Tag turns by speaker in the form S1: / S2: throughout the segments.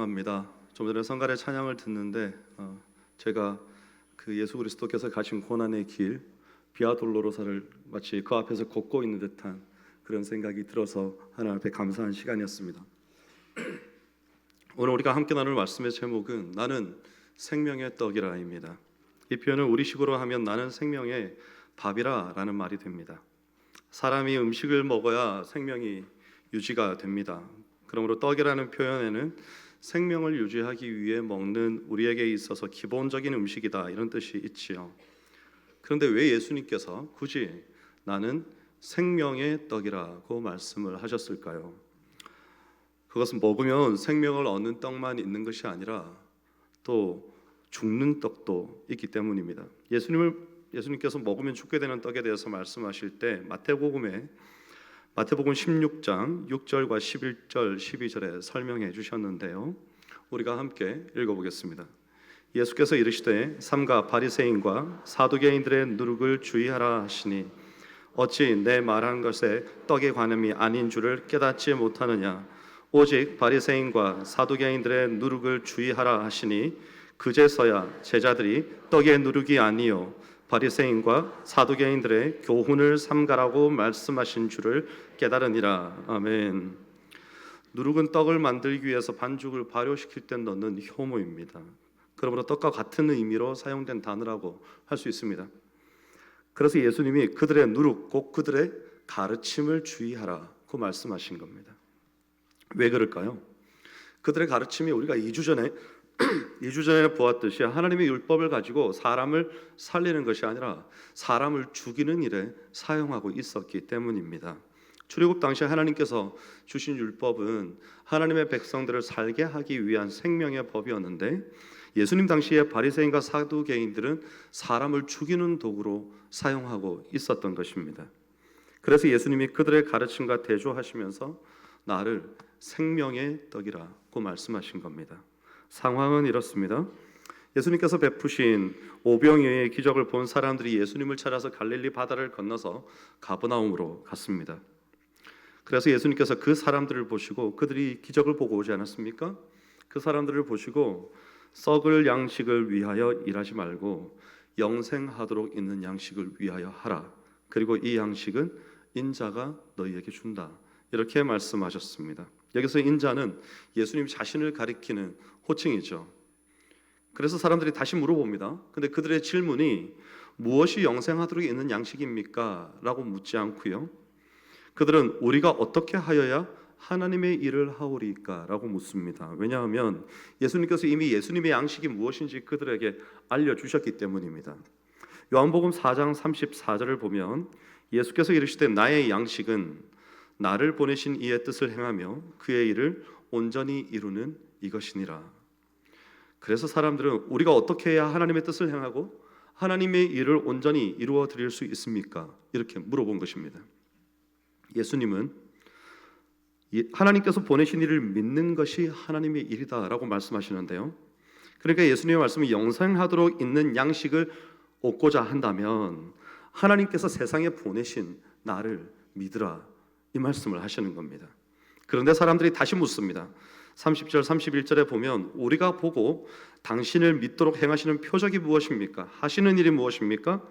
S1: 찬양합니다. 좀 전에 성가대 찬양을 듣는데 제가 그 예수 그리스도께서 가신 고난의 길 비아 돌로로사를 마치 그 앞에서 걷고 있는 듯한 그런 생각이 들어서 하나님 앞에 감사한 시간이었습니다. 오늘 우리가 함께 나눌 말씀의 제목은 나는 생명의 떡이라입니다. 이 표현은 우리식으로 하면 나는 생명의 밥이라 라는 말이 됩니다. 사람이 음식을 먹어야 생명이 유지가 됩니다. 그러므로 떡이라는 표현에는 생명을 유지하기 위해 먹는 우리에게 있어서 기본적인 음식이다 이런 뜻이 있지요. 그런데 왜 예수님께서 굳이 나는 생명의 떡이라고 말씀을 하셨을까요? 그것은 먹으면 생명을 얻는 떡만 있는 것이 아니라 또 죽는 떡도 있기 때문입니다. 예수님께서 먹으면 죽게 되는 떡에 대해서 말씀하실 때 마태복음 16장 6절과 11절 12절에 설명해 주셨는데요. 우리가 함께 읽어보겠습니다. 예수께서 이르시되 삼가 바리새인과 사두개인들의 누룩을 주의하라 하시니 어찌 내 말한 것에 떡에 관함이 아닌 줄을 깨닫지 못하느냐. 오직 바리새인과 사두개인들의 누룩을 주의하라 하시니 그제서야 제자들이 떡의 누룩이 아니요 바리새인과 사두개인들의 교훈을 삼가라고 말씀하신 줄을 깨달으니라. 아멘. 누룩은 떡을 만들기 위해서 반죽을 발효시킬 때 넣는 효모입니다. 그러므로 떡과 같은 의미로 사용된 단어라고 할 수 있습니다. 그래서 예수님이 그들의 누룩, 곧 그들의 가르침을 주의하라고 말씀하신 겁니다. 왜 그럴까요? 그들의 가르침이 우리가 2주 전에 보았듯이 하나님의 율법을 가지고 사람을 살리는 것이 아니라 사람을 죽이는 일에 사용하고 있었기 때문입니다. 출애굽 당시 하나님께서 주신 율법은 하나님의 백성들을 살게 하기 위한 생명의 법이었는데 예수님 당시에 바리새인과 사두개인들은 사람을 죽이는 도구로 사용하고 있었던 것입니다. 그래서 예수님이 그들의 가르침과 대조하시면서 나를 생명의 떡이라고 말씀하신 겁니다. 상황은 이렇습니다. 예수님께서 베푸신 오병이어의 기적을 본 사람들이 예수님을 찾아서 갈릴리 바다를 건너서 가버나움으로 갔습니다. 그래서 예수님께서 그 사람들을 보시고 그들이 기적을 보고 오지 않았습니까? 그 사람들을 보시고 썩을 양식을 위하여 일하지 말고 영생하도록 있는 양식을 위하여 하라. 그리고 이 양식은 인자가 너희에게 준다. 이렇게 말씀하셨습니다. 여기서 인자는 예수님 자신을 가리키는 호칭이죠. 그래서 사람들이 다시 물어봅니다. 근데 그들의 질문이 무엇이 영생하도록 있는 양식입니까? 라고 묻지 않고요. 그들은 우리가 어떻게 하여야 하나님의 일을 하오리까? 라고 묻습니다. 왜냐하면 예수님께서 이미 예수님의 양식이 무엇인지 그들에게 알려주셨기 때문입니다. 요한복음 4장 34절을 보면 예수께서 이르시되 나의 양식은 나를 보내신 이의 뜻을 행하며 그의 일을 온전히 이루는 이것이니라. 그래서 사람들은 우리가 어떻게 해야 하나님의 뜻을 행하고 하나님의 일을 온전히 이루어 드릴 수 있습니까? 이렇게 물어본 것입니다. 예수님은 하나님께서 보내신 일을 믿는 것이 하나님의 일이다라고 말씀하시는데요. 그러니까 예수님의 말씀이 영생하도록 있는 양식을 얻고자 한다면 하나님께서 세상에 보내신 나를 믿으라 이 말씀을 하시는 겁니다. 그런데 사람들이 다시 묻습니다. 30절 31절에 보면 우리가 보고 당신을 믿도록 행하시는 표적이 무엇입니까? 하시는 일이 무엇입니까?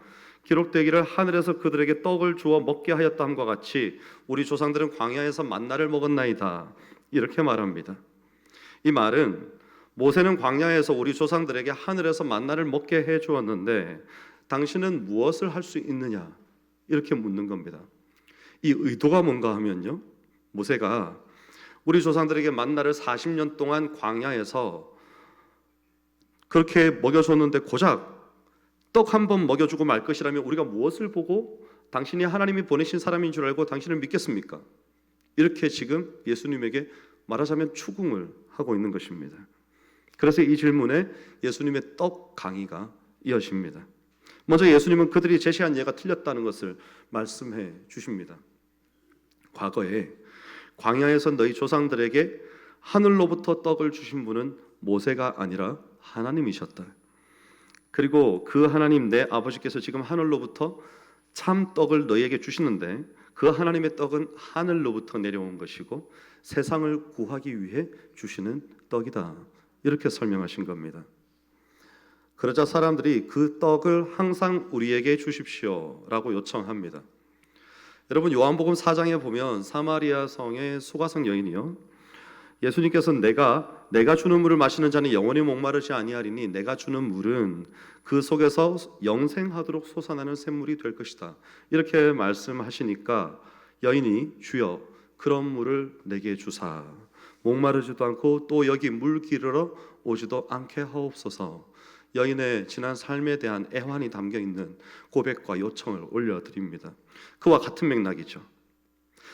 S1: 기록되기를 하늘에서 그들에게 떡을 주어 먹게 하였다함과 같이 우리 조상들은 광야에서 만나를 먹었나이다. 이렇게 말합니다. 이 말은 모세는 광야에서 우리 조상들에게 하늘에서 만나를 먹게 해 주었는데 당신은 무엇을 할 수 있느냐? 이렇게 묻는 겁니다. 이 의도가 뭔가 하면요, 모세가 우리 조상들에게 만나를 40년 동안 광야에서 그렇게 먹여줬는데 고작 떡 한 번 먹여주고 말 것이라면 우리가 무엇을 보고 당신이 하나님이 보내신 사람인 줄 알고 당신을 믿겠습니까? 이렇게 지금 예수님에게 말하자면 추궁을 하고 있는 것입니다. 그래서 이 질문에 예수님의 떡 강의가 이어집니다. 먼저 예수님은 그들이 제시한 예가 틀렸다는 것을 말씀해 주십니다. 과거에 광야에서 너희 조상들에게 하늘로부터 떡을 주신 분은 모세가 아니라 하나님이셨다. 그리고 그 하나님 내 아버지께서 지금 하늘로부터 참 떡을 너희에게 주시는데 그 하나님의 떡은 하늘로부터 내려온 것이고 세상을 구하기 위해 주시는 떡이다. 이렇게 설명하신 겁니다. 그러자 사람들이 그 떡을 항상 우리에게 주십시오 라고 요청합니다. 여러분, 요한복음 4장에 보면 사마리아 성의 수가성 여인이요, 예수님께서 내가 주는 물을 마시는 자는 영원히 목마르지 아니하리니 내가 주는 물은 그 속에서 영생하도록 솟아나는 샘물이 될 것이다. 이렇게 말씀하시니까 여인이 주여 그런 물을 내게 주사 목마르지도 않고 또 여기 물 기르러 오지도 않게 하옵소서. 여인의 지난 삶에 대한 애환이 담겨 있는 고백과 요청을 올려드립니다. 그와 같은 맥락이죠.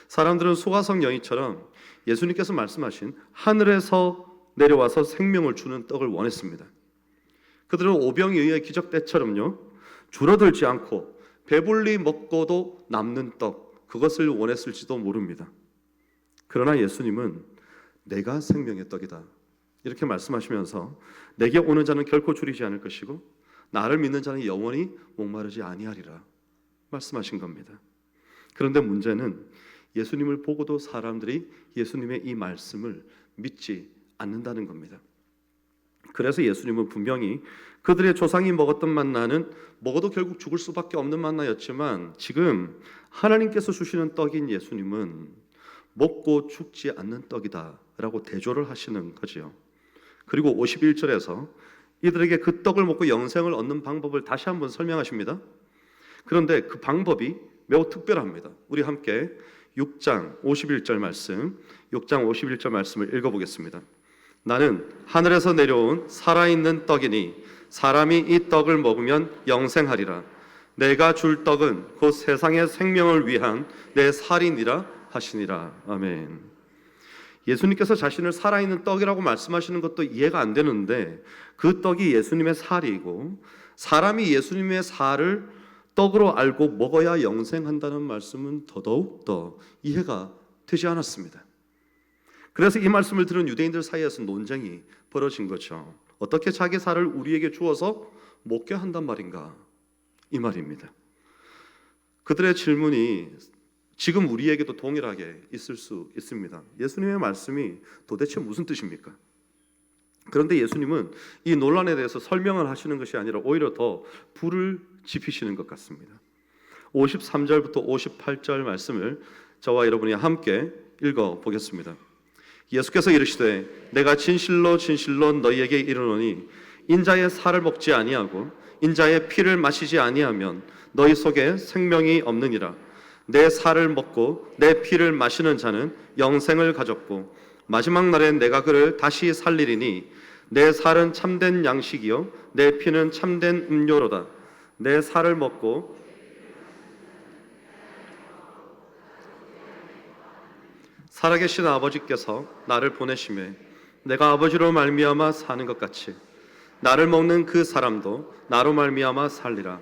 S1: 사람들은 소가성 여인처럼 예수님께서 말씀하신 하늘에서 내려와서 생명을 주는 떡을 원했습니다. 그들은 오병이어의 기적 때처럼요, 줄어들지 않고 배불리 먹고도 남는 떡, 그것을 원했을지도 모릅니다. 그러나 예수님은 내가 생명의 떡이다 이렇게 말씀하시면서 내게 오는 자는 결코 줄이지 않을 것이고 나를 믿는 자는 영원히 목마르지 아니하리라 말씀하신 겁니다. 그런데 문제는 예수님을 보고도 사람들이 예수님의 이 말씀을 믿지 않는다는 겁니다. 그래서 예수님은 분명히 그들의 조상이 먹었던 만나는 먹어도 결국 죽을 수밖에 없는 만나였지만 지금 하나님께서 주시는 떡인 예수님은 먹고 죽지 않는 떡이다 라고 대조를 하시는 거지요. 그리고 51절에서 이들에게 그 떡을 먹고 영생을 얻는 방법을 다시 한번 설명하십니다. 그런데 그 방법이 매우 특별합니다. 우리 함께 6장 51절 말씀, 6장 51절 말씀을 읽어보겠습니다. 나는 하늘에서 내려온 살아있는 떡이니 사람이 이 떡을 먹으면 영생하리라. 내가 줄 떡은 곧 세상의 생명을 위한 내 살이니라 하시니라. 아멘. 예수님께서 자신을 살아있는 떡이라고 말씀하시는 것도 이해가 안 되는데 그 떡이 예수님의 살이고 사람이 예수님의 살을 떡으로 알고 먹어야 영생한다는 말씀은 더더욱 더 이해가 되지 않았습니다. 그래서 이 말씀을 들은 유대인들 사이에서 논쟁이 벌어진 거죠. 어떻게 자기 살을 우리에게 주어서 먹게 한단 말인가? 이 말입니다. 그들의 질문이 지금 우리에게도 동일하게 있을 수 있습니다. 예수님의 말씀이 도대체 무슨 뜻입니까? 그런데 예수님은 이 논란에 대해서 설명을 하시는 것이 아니라 오히려 더 불을 지피시는 것 같습니다. 53절부터 58절 말씀을 저와 여러분이 함께 읽어보겠습니다. 예수께서 이르시되 내가 진실로 진실로 너희에게 이르노니 인자의 살을 먹지 아니하고 인자의 피를 마시지 아니하면 너희 속에 생명이 없느니라. 내 살을 먹고 내 피를 마시는 자는 영생을 가졌고 마지막 날에 내가 그를 다시 살리리니 내 살은 참된 양식이요 내 피는 참된 음료로다. 내 살을 먹고 살아계신 아버지께서 나를 보내심에 내가 아버지로 말미암아 사는 것 같이 나를 먹는 그 사람도 나로 말미암아 살리라.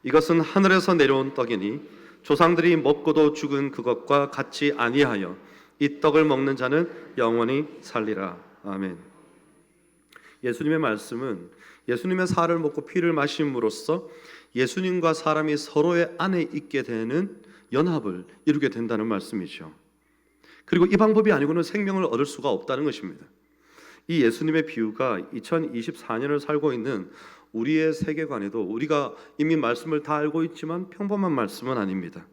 S1: 이것은 하늘에서 내려온 떡이니 조상들이 먹고도 죽은 그것과 같지 아니하여 이 떡을 먹는 자는 영원히 살리라. 아멘. 예수님의 말씀은 예수님의 살을 먹고 피를 마심으로써 예수님과 사람이 서로의 안에 있게 되는 연합을 이루게 된다는 말씀이죠. 그리고 이 방법이 아니고는 생명을 얻을 수가 없다는 것입니다. 이 예수님의 비유가 2024년을 살고 있는 우리의 세계관에도 우리가 이미 말씀을 다 알고 있지만 평범한 말씀은 아닙니다.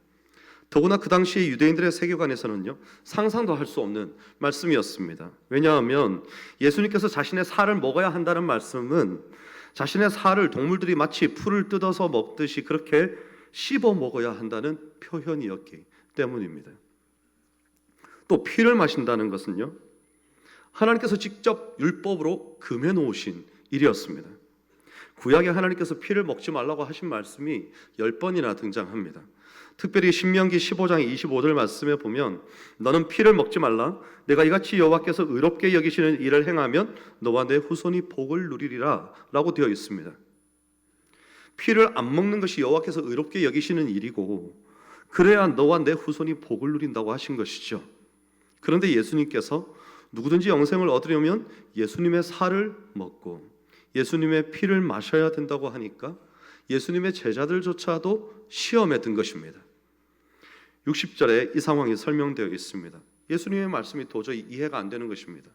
S1: 더구나 그 당시 유대인들의 세계관에서는요, 상상도 할 수 없는 말씀이었습니다. 왜냐하면 예수님께서 자신의 살을 먹어야 한다는 말씀은 자신의 살을 동물들이 마치 풀을 뜯어서 먹듯이 그렇게 씹어 먹어야 한다는 표현이었기 때문입니다. 또 피를 마신다는 것은요, 하나님께서 직접 율법으로 금해 놓으신 일이었습니다. 구약에 하나님께서 피를 먹지 말라고 하신 말씀이 10번이나 등장합니다. 특별히 신명기 15장 25절 말씀에 보면 너는 피를 먹지 말라. 내가 이같이 여호와께서 의롭게 여기시는 일을 행하면 너와 내 후손이 복을 누리리라 라고 되어 있습니다. 피를 안 먹는 것이 여호와께서 의롭게 여기시는 일이고 그래야 너와 내 후손이 복을 누린다고 하신 것이죠. 그런데 예수님께서 누구든지 영생을 얻으려면 예수님의 살을 먹고 예수님의 피를 마셔야 된다고 하니까 예수님의 제자들조차도 시험에 든 것입니다. 60절에 이 상황이 설명되어 있습니다. 예수님의 말씀이 도저히 이해가 안 되는 것입니다.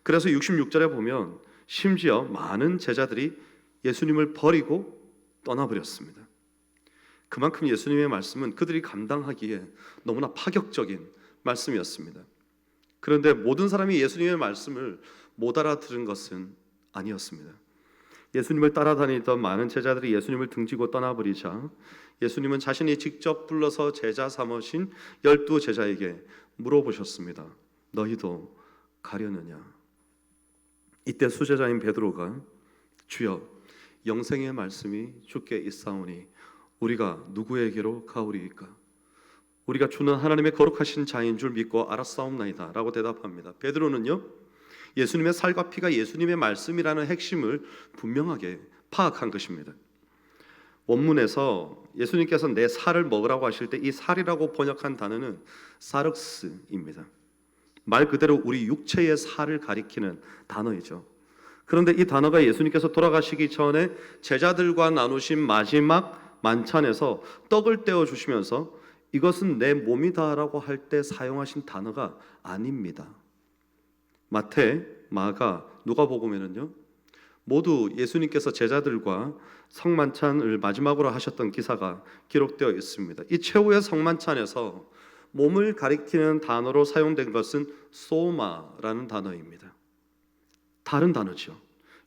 S1: 그래서 66절에 보면 심지어 많은 제자들이 예수님을 버리고 떠나버렸습니다. 그만큼 예수님의 말씀은 그들이 감당하기에 너무나 파격적인 말씀이었습니다. 그런데 모든 사람이 예수님의 말씀을 못 알아들은 것은 아니었습니다. 예수님을 따라다니던 많은 제자들이 예수님을 등지고 떠나버리자 예수님은 자신이 직접 불러서 제자 삼으신 12제자에게 물어보셨습니다. 너희도 가려느냐? 이때 수제자인 베드로가 주여, 영생의 말씀이 주께 있사오니 우리가 누구에게로 가오리이까? 우리가 주는 하나님의 거룩하신 자인 줄 믿고 알았사옵나이다 라고 대답합니다. 베드로는요, 예수님의 살과 피가 예수님의 말씀이라는 핵심을 분명하게 파악한 것입니다. 원문에서 예수님께서 내 살을 먹으라고 하실 때 이 살이라고 번역한 단어는 사륵스입니다. 말 그대로 우리 육체의 살을 가리키는 단어이죠. 그런데 이 단어가 예수님께서 돌아가시기 전에 제자들과 나누신 마지막 만찬에서 떡을 떼어 주시면서 이것은 내 몸이다라고 할 때 사용하신 단어가 아닙니다. 마태, 마가, 누가복음에는요 모두 예수님께서 제자들과 성만찬을 마지막으로 하셨던 기사가 기록되어 있습니다. 이 최후의 성만찬에서 몸을 가리키는 단어로 사용된 것은 소마라는 단어입니다. 다른 단어죠.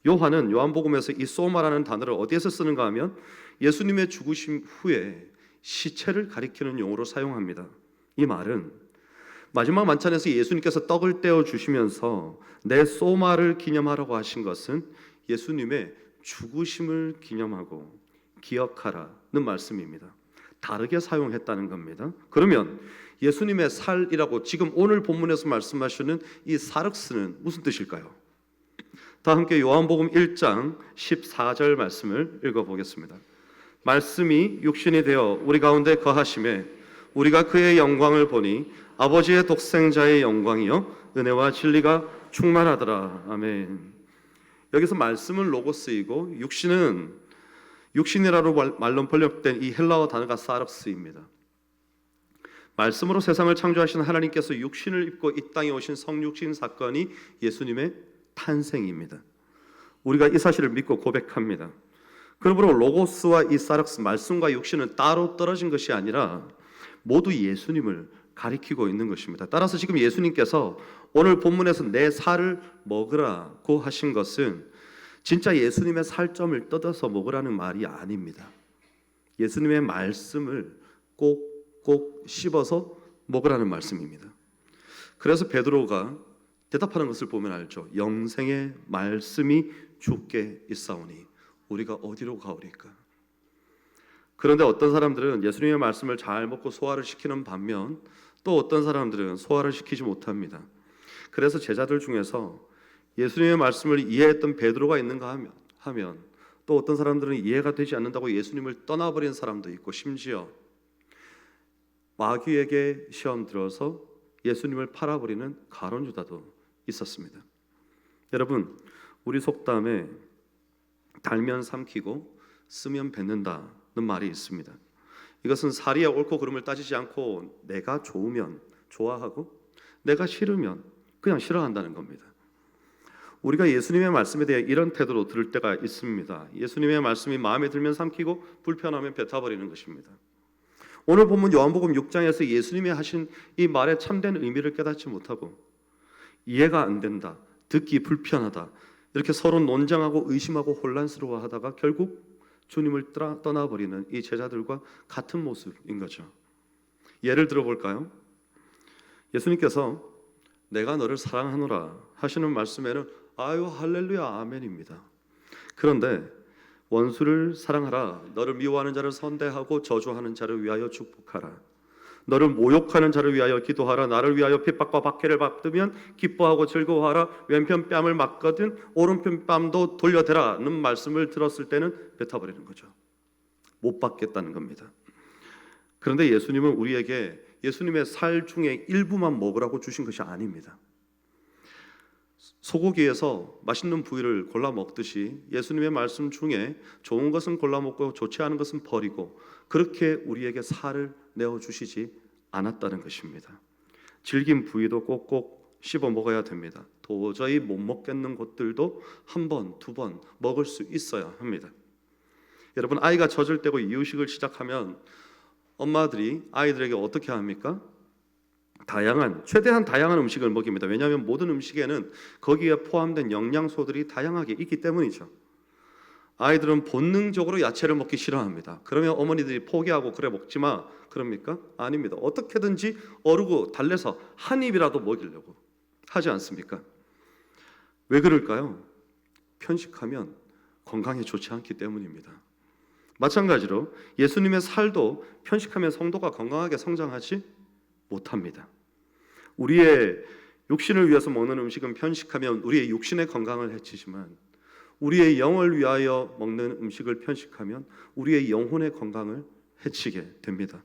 S1: 요한은 요한복음에서 이 소마라는 단어를 어디에서 쓰는가 하면 예수님의 죽으심 후에 시체를 가리키는 용어로 사용합니다. 이 말은 마지막 만찬에서 예수님께서 떡을 떼어 주시면서 내 소마를 기념하라고 하신 것은 예수님의 죽으심을 기념하고 기억하라는 말씀입니다. 다르게 사용했다는 겁니다. 그러면 예수님의 살이라고 지금 오늘 본문에서 말씀하시는 이 사륵스는 무슨 뜻일까요? 다 함께 요한복음 1장 14절 말씀을 읽어보겠습니다. 말씀이 육신이 되어 우리 가운데 거하심에 우리가 그의 영광을 보니 아버지의 독생자의 영광이요 은혜와 진리가 충만하더라. 아멘. 여기서 말씀은 로고스이고 육신이라로 말로 번역된 이 헬라어 단어가 사륵스입니다. 말씀으로 세상을 창조하신 하나님께서 육신을 입고 이 땅에 오신 성육신 사건이 예수님의 탄생입니다. 우리가 이 사실을 믿고 고백합니다. 그러므로 로고스와 이 사륵스, 말씀과 육신은 따로 떨어진 것이 아니라 모두 예수님을 가리키고 있는 것입니다. 따라서 지금 예수님께서 오늘 본문에서 내 살을 먹으라고 하신 것은 진짜 예수님의 살점을 뜯어서 먹으라는 말이 아닙니다. 예수님의 말씀을 꼭꼭 씹어서 먹으라는 말씀입니다. 그래서 베드로가 대답하는 것을 보면 알죠. 영생의 말씀이 주께 있사오니 우리가 어디로 가오리까? 그런데 어떤 사람들은 예수님의 말씀을 잘 먹고 소화를 시키는 반면 또 어떤 사람들은 소화를 시키지 못합니다. 그래서 제자들 중에서 예수님의 말씀을 이해했던 베드로가 있는가 하면 또 어떤 사람들은 이해가 되지 않는다고 예수님을 떠나버린 사람도 있고 심지어 마귀에게 시험 들어서 예수님을 팔아버리는 가룟 유다도 있었습니다. 여러분, 우리 속담에 달면 삼키고 쓰면 뱉는다는 말이 있습니다. 이것은 사리의 옳고 그름을 따지지 않고 내가 좋으면 좋아하고 내가 싫으면 그냥 싫어한다는 겁니다. 우리가 예수님의 말씀에 대해 이런 태도로 들을 때가 있습니다. 예수님의 말씀이 마음에 들면 삼키고 불편하면 뱉어버리는 것입니다. 오늘 본문 요한복음 6장에서 예수님이 하신 이 말의 참된 의미를 깨닫지 못하고 이해가 안 된다, 듣기 불편하다 이렇게 서로 논쟁하고 의심하고 혼란스러워하다가 결국 주님을 떠나버리는 이 제자들과 같은 모습인 거죠. 예를 들어볼까요? 예수님께서 내가 너를 사랑하노라 하시는 말씀에는 아유 할렐루야 아멘입니다. 그런데 원수를 사랑하라, 너를 미워하는 자를 선대하고 저주하는 자를 위하여 축복하라, 너를 모욕하는 자를 위하여 기도하라, 나를 위하여 핍박과 박해를 받으면 기뻐하고 즐거워하라, 왼편 뺨을 맞거든 오른편 뺨도 돌려대라는 말씀을 들었을 때는 뱉어버리는 거죠. 못 받겠다는 겁니다. 그런데 예수님은 우리에게 예수님의 살 중에 일부만 먹으라고 주신 것이 아닙니다. 소고기에서 맛있는 부위를 골라 먹듯이 예수님의 말씀 중에 좋은 것은 골라 먹고 좋지 않은 것은 버리고 그렇게 우리에게 살을 내어주시지 않았다는 것입니다. 질긴 부위도 꼭꼭 씹어 먹어야 됩니다. 도저히 못 먹겠는 것들도 한 번, 두 번 먹을 수 있어야 합니다. 여러분, 아이가 젖을 떼고 이유식을 시작하면 엄마들이 아이들에게 어떻게 합니까? 최대한 다양한 음식을 먹입니다. 왜냐하면 모든 음식에는 거기에 포함된 영양소들이 다양하게 있기 때문이죠. 아이들은 본능적으로 야채를 먹기 싫어합니다. 그러면 어머니들이 포기하고 그래 먹지 마 그럽니까? 아닙니다. 어떻게든지 어르고 달래서 한 입이라도 먹이려고 하지 않습니까? 왜 그럴까요? 편식하면 건강에 좋지 않기 때문입니다. 마찬가지로 예수님의 살도 편식하면 성도가 건강하게 성장하지 못합니다. 우리의 육신을 위해서 먹는 음식은 편식하면 우리의 육신의 건강을 해치지만 우리의 영을 위하여 먹는 음식을 편식하면 우리의 영혼의 건강을 해치게 됩니다.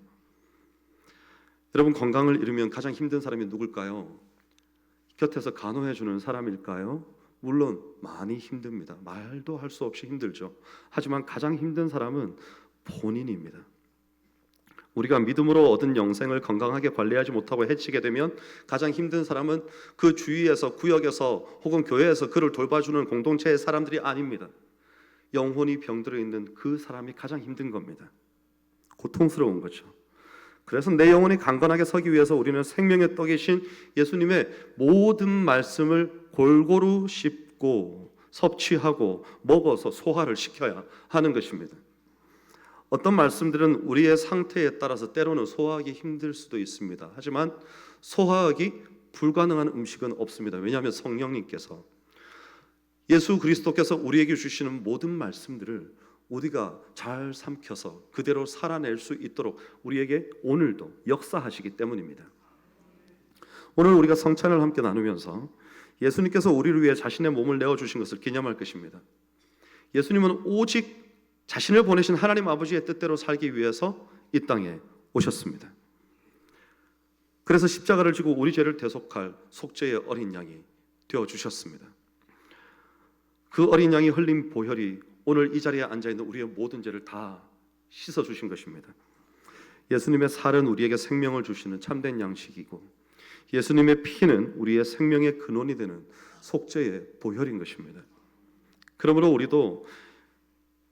S1: 여러분, 건강을 잃으면 가장 힘든 사람이 누굴까요? 곁에서 간호해 주는 사람일까요? 물론 많이 힘듭니다. 말도 할 수 없이 힘들죠. 하지만 가장 힘든 사람은 본인입니다. 우리가 믿음으로 얻은 영생을 건강하게 관리하지 못하고 해치게 되면 가장 힘든 사람은 그 주위에서, 구역에서 혹은 교회에서 그를 돌봐주는 공동체의 사람들이 아닙니다. 영혼이 병들어 있는 그 사람이 가장 힘든 겁니다. 고통스러운 거죠. 그래서 내 영혼이 강건하게 서기 위해서 우리는 생명의 떡이신 예수님의 모든 말씀을 골고루 씹고 섭취하고 먹어서 소화를 시켜야 하는 것입니다. 어떤 말씀들은 우리의 상태에 따라서 때로는 소화하기 힘들 수도 있습니다. 하지만 소화하기 불가능한 음식은 없습니다. 왜냐하면 성령님께서, 예수 그리스도께서 우리에게 주시는 모든 말씀들을 우리가 잘 삼켜서 그대로 살아낼 수 있도록 우리에게 오늘도 역사하시기 때문입니다. 오늘 우리가 성찬을 함께 나누면서 예수님께서 우리를 위해 자신의 몸을 내어주신 것을 기념할 것입니다. 예수님은 오직 자신을 보내신 하나님 아버지의 뜻대로 살기 위해서 이 땅에 오셨습니다. 그래서 십자가를 지고 우리 죄를 대속할 속죄의 어린 양이 되어주셨습니다. 그 어린 양이 흘린 보혈이 오늘 이 자리에 앉아있는 우리의 모든 죄를 다 씻어주신 것입니다. 예수님의 살은 우리에게 생명을 주시는 참된 양식이고 예수님의 피는 우리의 생명의 근원이 되는 속죄의 보혈인 것입니다. 그러므로 우리도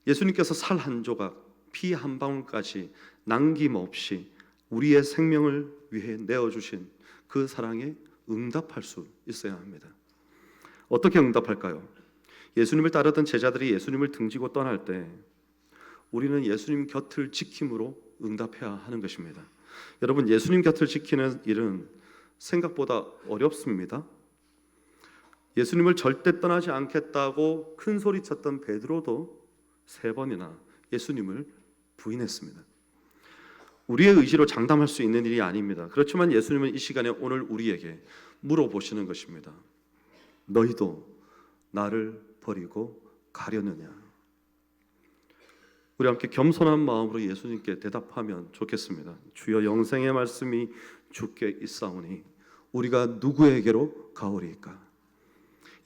S1: 예수님께서 살 한 조각, 피 한 방울까지 남김없이 우리의 생명을 위해 내어주신 그 사랑에 응답할 수 있어야 합니다. 어떻게 응답할까요? 예수님을 따르던 제자들이 예수님을 등지고 떠날 때 우리는 예수님 곁을 지킴으로 응답해야 하는 것입니다. 여러분, 예수님 곁을 지키는 일은 생각보다 어렵습니다. 예수님을 절대 떠나지 않겠다고 큰 소리쳤던 베드로도 3번이나 예수님을 부인했습니다. 우리의 의지로 장담할 수 있는 일이 아닙니다. 그렇지만 예수님은 이 시간에 오늘 우리에게 물어보시는 것입니다. 너희도 나를 버리고 가려느냐? 우리 함께 겸손한 마음으로 예수님께 대답하면 좋겠습니다. 주여, 영생의 말씀이 주께 있사오니 우리가 누구에게로 가오리이까?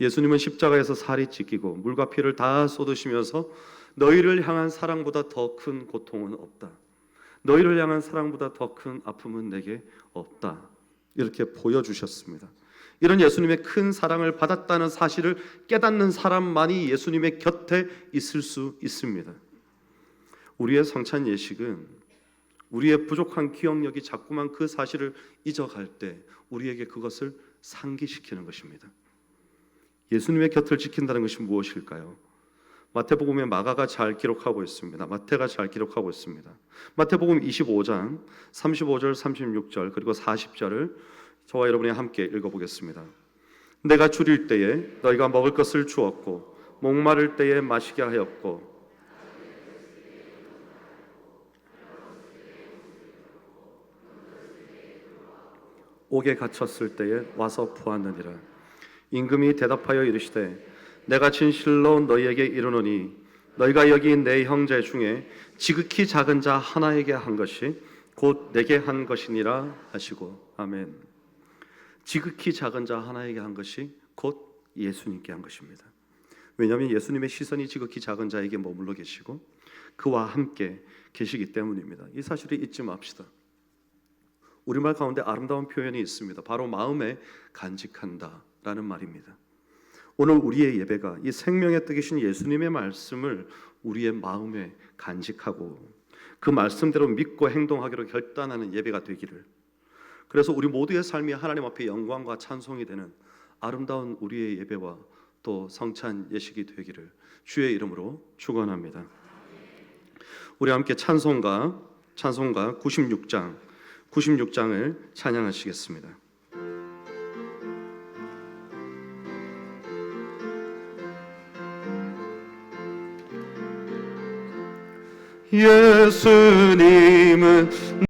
S1: 예수님은 십자가에서 살이 찢기고 물과 피를 다 쏟으시면서 너희를 향한 사랑보다 더 큰 고통은 없다. 너희를 향한 사랑보다 더 큰 아픔은 내게 없다. 이렇게 보여주셨습니다. 이런 예수님의 큰 사랑을 받았다는 사실을 깨닫는 사람만이 예수님의 곁에 있을 수 있습니다. 우리의 성찬 예식은 우리의 부족한 기억력이 자꾸만 그 사실을 잊어갈 때 우리에게 그것을 상기시키는 것입니다. 예수님의 곁을 지킨다는 것이 무엇일까요? 마태복음에 마가가 잘 기록하고 있습니다. 마태가 잘 기록하고 있습니다. 마태복음 25장 35절 36절 그리고 40절을 저와 여러분이 함께 읽어보겠습니다. 내가 줄일 때에 너희가 먹을 것을 주었고 목마를 때에 마시게 하였고 옥에 갇혔을 때에 와서 보았느니라. 임금이 대답하여 이르시되 내가 진실로 너희에게 이르노니 너희가 여기 내 형제 중에 지극히 작은 자 하나에게 한 것이 곧 내게 한 것이니라 하시고. 아멘. 지극히 작은 자 하나에게 한 것이 곧 예수님께 한 것입니다. 왜냐하면 예수님의 시선이 지극히 작은 자에게 머물러 계시고 그와 함께 계시기 때문입니다. 이 사실을 잊지 맙시다. 우리말 가운데 아름다운 표현이 있습니다. 바로 마음에 간직한다라는 말입니다. 오늘 우리의 예배가 이 생명의 떡이신 예수님의 말씀을 우리의 마음에 간직하고 그 말씀대로 믿고 행동하기로 결단하는 예배가 되기를, 그래서 우리 모두의 삶이 하나님 앞에 영광과 찬송이 되는 아름다운 우리의 예배와 또 성찬 예식이 되기를 주의 이름으로 축원합니다. 우리 함께 찬송가 96장을 찬양하시겠습니다. 예수님은